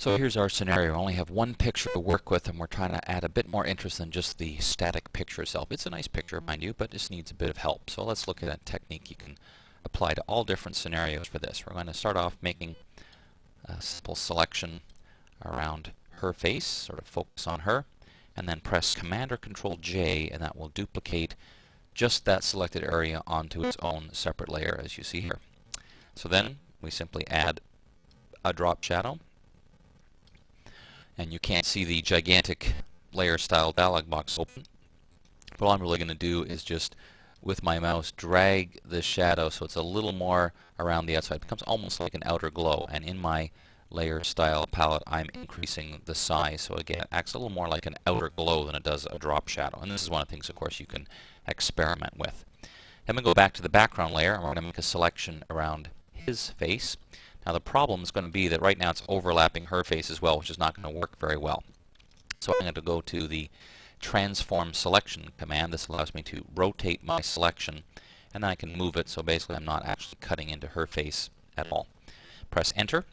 So here's our scenario. We only have one picture to work with, and we're trying to add a bit more interest than just the static picture itself. It's a nice picture, mind you, but just needs a bit of help. So let's look at a technique you can apply to all different scenarios for this. We're going to start off making a simple selection around her face, sort of focus on her, and then press Command or Control J, and that will duplicate just that selected area onto its own separate layer, as you see here. So then we simply add a drop shadow, and you can't see the gigantic layer style dialog box open. But all I'm really going to do is just with my mouse drag the shadow so it's a little more around the outside. It becomes almost like an outer glow, and in my layer style palette I'm increasing the size so again it acts a little more like an outer glow than it does a drop shadow. And this is one of the things, of course, you can experiment with. Then we go back to the background layer, and we're going to make a selection around his face. Now the problem is going to be that right now it's overlapping her face as well, which is not going to work very well. So I'm going to go to the Transform Selection command. This allows me to rotate my selection, and then I can move it so basically I'm not actually cutting into her face at all. Press Enter,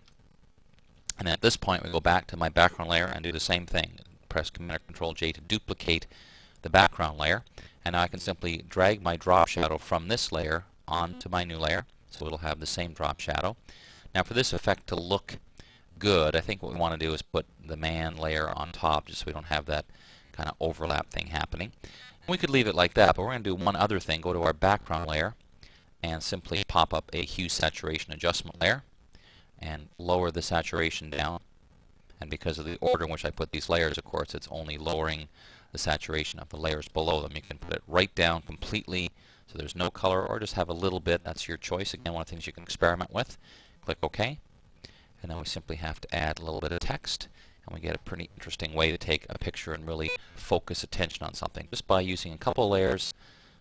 and at this point we go back to my background layer and do the same thing. Press Command or Control J to duplicate the background layer, and now I can simply drag my drop shadow from this layer onto my new layer, so it'll have the same drop shadow. Now for this effect to look good, I think what we want to do is put the man layer on top just so we don't have that kind of overlap thing happening. And we could leave it like that, but we're going to do one other thing. Go to our background layer and simply pop up a hue saturation adjustment layer and lower the saturation down. And because of the order in which I put these layers, of course, it's only lowering the saturation of the layers below them. You can put it right down completely so there's no color, or just have a little bit. That's your choice. Again, one of the things you can experiment with. Click OK, and then we simply have to add a little bit of text, and we get a pretty interesting way to take a picture and really focus attention on something just by using a couple of layers,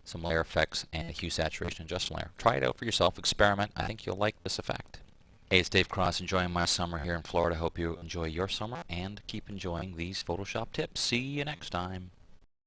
some layer effects, and a hue saturation adjustment layer. Try it out for yourself, experiment. I think you'll like this effect. Hey, it's Dave Cross, enjoying my summer here in Florida. Hope you enjoy your summer and keep enjoying these Photoshop tips. See you next time.